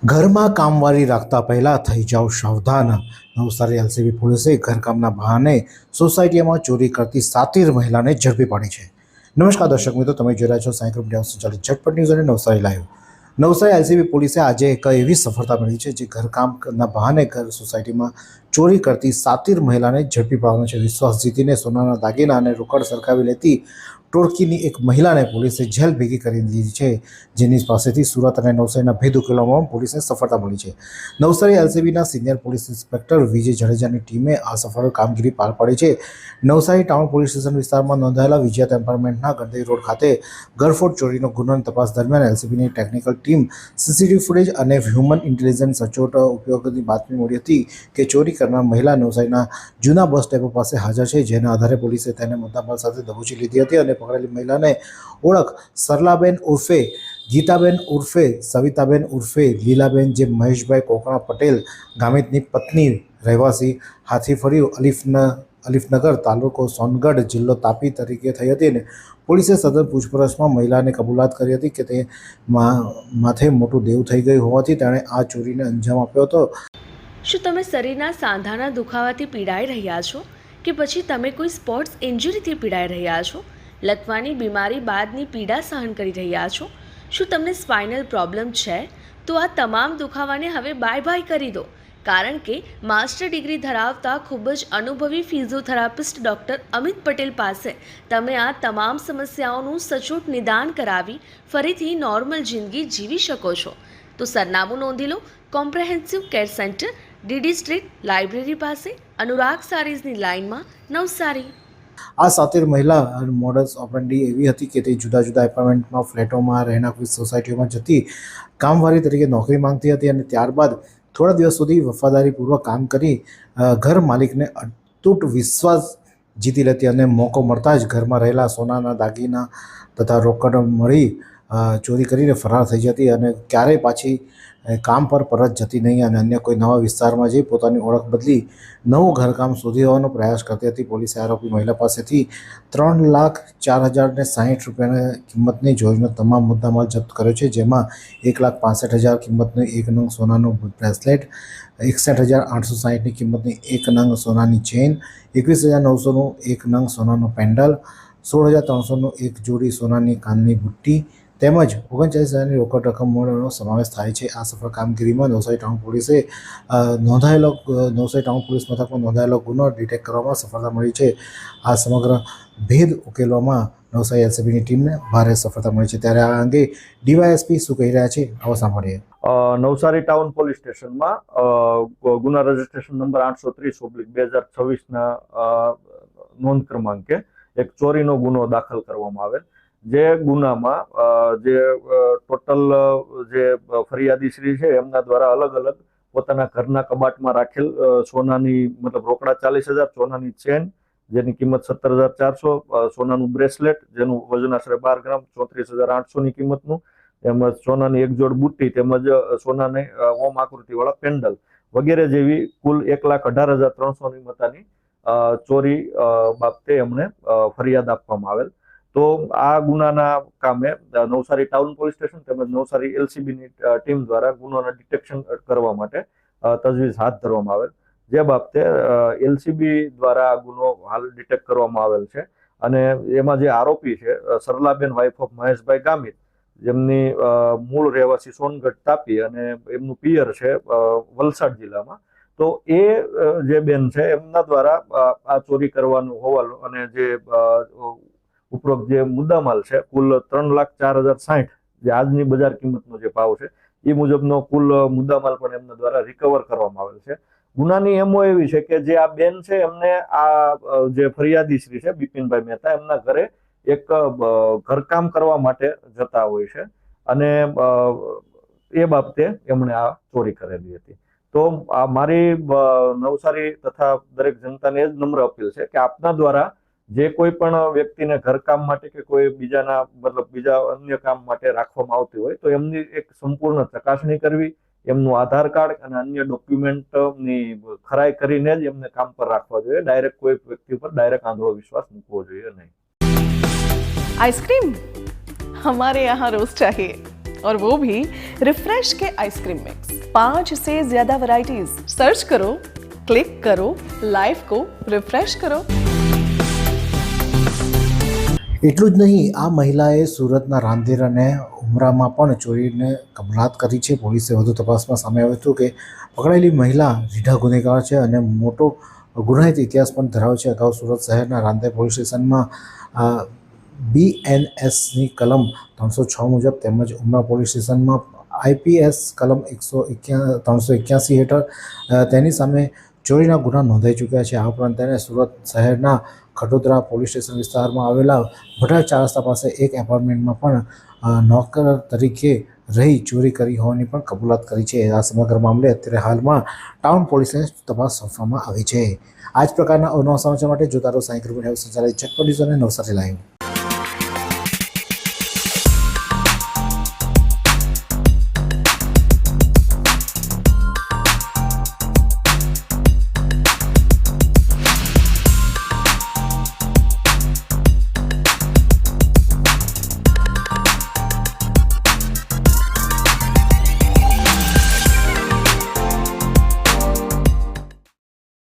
ઘરમાં કામવાળી રાખતા પહેલા થઈ જાઓ સાવધાન. નવસારી એલસીબી પોલીસે ઘરકામના બહાને સોસાયટીમાં ચોરી કરતી સાતીર મહિલાને ઝડપી પાડી છે. નમસ્કાર દર્શક મિત્રો, તમે જોઈ રહ્યા છો સાઈ ગ્રુપ ન્યૂઝ સંચાલિત ઝટપટ ન્યૂઝ અને નવસારી લાઈવ. નવસારી એલસીબી પોલીસે આજે એક એવી સફળતા મળી છે જે ઘરકામના બહાને ઘર સોસાયટીમાં ચોરી કરતી સાતીર મહિલાને ઝડપી પાડવાનો છે. વિશ્વાસ જીતીને સોનાના દાગીના અને રોકડ સરકાવી લેતી ટોળકીની એક મહિલાને પોલીસે જેલ ભેગી કરી દીધી છે, જેની પાસેથી સુરત અને નવસારીના ભેદ ઉકેલવામાં પોલીસને સફળતા મળી છે. નવસારી એલસીબીના સિનિયર પોલીસ ઇન્સ્પેક્ટર વિજય જાડેજાની ટીમે આ સફળ કામગીરી પાર પાડી છે. નવસારી ટાઉન પોલીસ સ્ટેશન વિસ્તારમાં નોંધાયેલા વિજય એપાર્ટમેન્ટના ગંદઈ રોડ ખાતે ગરફોડ ચોરીનો ગુનાની તપાસ દરમિયાન એલસીબીની ટેકનિકલ ટીમ સીસીટીવી ફૂટેજ અને હ્યુમન ઇન્ટેલિજન્સ સચોટ ઉપયોગની બાતમી મળી હતી કે ચોરી કરનાર મહિલા નવસારીના જૂના બસ ડેપો પાસે હાજર છે, જેના આધારે પોલીસે તેને મુદ્દામાલ સાથે દબોચી લીધી હતી અને પકડેલી મહિલાને ઓળખ સરલાબેન ઉર્ફે ગીતાબેન ઉર્ફે સવિતાબેન ઉર્ફે લીલાબેન, જે મહેશભાઈ કોકણા પટેલ ગામિતની પત્ની, રહેવાસી હાથીફળિયું, અલીફનગર, તાલુકો સોનગઢ, જિલ્લો તાપી તરીકે થઈ હતી. અને પોલીસે સઘન પૂછપરછમાં મહિલાને કબૂલાત કરી હતી કે તે માથે મોટું દેવું થઈ ગયું હોવાથી તેણે આ ચોરીને અંજામ આપ્યો હતો. શું તમે શરીરના સાંધાના દુખાવાથી પીડાઈ રહ્યા છો કે પછી તમે કોઈ સ્પોર્ટ્સ ઇન્જરીથી પીડાઈ રહ્યા છો? લકવાની બીમારી બાદની પીડા સહન કરી રહ્યા છો? શું તમને સ્પાઇનલ પ્રોબ્લેમ છે? તો આ તમામ દુખાવાને હવે બાય બાય કરી દો, કારણ કે માસ્ટર ડિગ્રી ધરાવતા ખૂબ જ અનુભવી ફિઝિયોથેરાપિસ્ટ ડૉક્ટર અમિત પટેલ પાસે તમે આ તમામ સમસ્યાઓનું સચોટ નિદાન કરાવી ફરીથી નોર્મલ જિંદગી જીવી શકો છો. તો સરનામું નોંધી લો. Comprehensive care centre, DD street, library પાસે, અનુરાગ સારીઝની લાઇનમાં, નવસારી. આ સાતીર મહિલા મોડસ ઓપરેન્ડી એવી હતી કે તે જુદા જુદા એપાર્ટમેન્ટમાં, ફ્લેટોમાં, રહેણાંક સોસાયટીઓમાં જતી કામવાળી તરીકે નોકરી માંગતી હતી અને ત્યારબાદ થોડા દિવસ સુધી વફાદારીપૂર્વક કામ કરી ઘર માલિકને અતૂટ વિશ્વાસ જીતી લેતી અને મોકો મળતા જ ઘરમાં રહેલા સોનાના દાગીના તથા રોકડ મળી ચોરી કરીને ફરાર થઈ જતી અને ક્યારેય પાછી કામ પર પરત જતી નહીં અને અન્ય કોઈ નવા વિસ્તારમાં જઈ પોતાની ઓળખ બદલી નવું ઘરકામ શોધી હોવાનો પ્રયાસ કરતી હતી. પોલીસે આરોપી મહિલા પાસેથી 3,04,060 કિંમતની જોઈનો તમામ મુદ્દામાલ જપ્ત કર્યો છે, જેમાં 1,65,000 કિંમતનું 1 નંગ સોનાનું બ્રેસલેટ, 61,860 કિંમતની 1 નંગ સોનાની ચેઇન, 21,900નું 1 નંગ સોનાનું પેન્ડલ, 16,300નું 1 જોડી સોનાની કાનની બુટ્ટી તેમજ 39,000ની રોકડ રકમનો સમાવેશ થાય છે. આ સફળ કામગીરીમાં નવસારી ટાઉન પોલીસે નવસારી ટાઉન પોલીસ મથકમાં નોંધાયેલો ગુનો ડિટેક્ટ કરવામાં સફળતા મળી છે. આ સમગ્ર ભેદ ઉકેલવામાં નવસારી એલસીબીની ટીમને ભારે સફળતા મળી છે. ત્યારે આ અંગે ડીવાયએસપી શું કહી રહ્યા છે, આવો સાંભળીએ. નવસારી ટાઉન પોલીસ સ્ટેશનમાં ગુના રજિસ્ટ્રેશન નંબર 830/2026ના નોંધ ક્રમાંકે એક ચોરીનો ગુનો દાખલ કરવામાં આવેલ. જે ગુનામાં જે ટોટલ જે ફરિયાદી શ્રી છે એમના દ્વારા અલગ અલગ પોતાના ઘરના કબાટમાં રાખેલ સોનાની મતલબ રોકડા 40,000, સોનાની ચેન જેની કિંમત 17,400, સોનાનું બ્રેસલેટ જેનું વજન આશરે 12 ગ્રામ, 34,800ની કિંમતનું, તેમજ સોનાની એક જોડ બુટ્ટી તેમજ સોનાની ઓમ આકૃતિવાળા પેન્ડલ વગેરે જેવી કુલ 1,18,300ની મતાની ચોરી બાબતે એમણે ફરિયાદ આપવામાં આવેલ. તો આ ગુનાના કામે નવસારી ટાઉન પોલીસ સ્ટેશન તેમજ નવસારી એલસીબીની ટીમ દ્વારા ગુનાના ડિટેક્શન કરવા માટે તજવીજ હાથ ધરવામાં આવેલ. જે બાબતે એલસીબી દ્વારા આ ગુનો હાલ ડિટેક્ટ કરવામાં આવેલ છે અને એમાં જે આરોપી છે સરલાબેન વાઇફ ઓફ મહેશભાઈ ગામિત, જેમની મૂળ રહેવાસી સોનગઢ તાપી અને એમનું પિયર છે વલસાડ જિલ્લામાં. તો એ જે બેન છે એમના દ્વારા આ ચોરી કરવાનું હોવાનું અને જે ઉપરોક્ત જે મુદ્દામાલ છે કુલ 3,04,060 જે આજની બજાર કિંમતનો જે ભાવ છે એ મુજબનો કુલ મુદ્દામાલ પણ એમના દ્વારા રિકવર કરવામાં આવેલ છે. ગુનાની એમો એવી છે કે જે આ બેન છે એમને આ જે ફરિયાદી શ્રી છે બિપિનભાઈ મહેતા એમના ઘરે એક ઘરકામ કરવા માટે જતા હોય છે અને એ બાબતે એમણે આ ચોરી કરેલી હતી. તો આ મારી નવસારી તથા દરેક જનતાને જ નમ્ર અપીલ છે કે આપના દ્વારા જે કોઈ પણ વ્યક્તિને ઘરકામ માટે કે કોઈ બીજાના મતલબ બીજા અન્ય કામ માટે રાખવામાં આવતી હોય તો એમની એક સંપૂર્ણ ચકાસણી કરવી, એમનું આધાર કાર્ડ અને અન્ય ડોક્યુમેન્ટની ખરાઈ કરીને જ એમને કામ પર રાખવા જોઈએ. ડાયરેક્ટ કોઈ વ્યક્તિ ઉપર ડાયરેક્ટ આંધળો વિશ્વાસ મૂકવો જોઈએ નહીં. आइसक्रीम हमारे यहाँ रोज चाहिए. और वो भी रिफ्रेश के आइसक्रीम मिक्स। 5 से ज्यादा वैरायटीज। सर्च करो, क्लिक करो, लाइफ को रिफ्रेश करो। એટલું જ નહીં, આ મહિલાએ સુરતના રાંદેર અને ઉમરામાં પણ ચોરીને કબૂલાત કરી છે. પોલીસે વધુ તપાસમાં સામે આવ્યું હતું કે પકડાયેલી મહિલા રીઢા ગુનેગાર છે અને મોટો ગુનાહિત ઇતિહાસ પણ ધરાવે છે. અગાઉ સુરત શહેરના રાંદેર પોલીસ સ્ટેશનમાં BNSની કલમ 306 મુજબ તેમજ ઉમરા પોલીસ સ્ટેશનમાં IPS કલમ 381 હેઠળ તેની સામે ચોરીના ગુના નોંધાઈ ચૂક્યા છે. આ ઉપરાંત તેને સુરત શહેરના ખટોદરા પોલીસ સ્ટેશન વિસ્તારમાં આવેલા ભટાર 4 રસ્તા પાસે એક એપાર્ટમેન્ટમાં પણ નોકર તરીકે રહી ચોરી કરી હોવાની પણ કબૂલાત કરી છે. આ સમગ્ર મામલે અત્યારે હાલમાં ટાઉન પોલીસને તપાસ સોંપવામાં આવી છે. આ જ પ્રકારના અવનવા સમાચાર માટે જોતા રહો સાયકલ સંચાલિત ઝટપટ ન્યૂઝ અને નવસારી લાઈવ.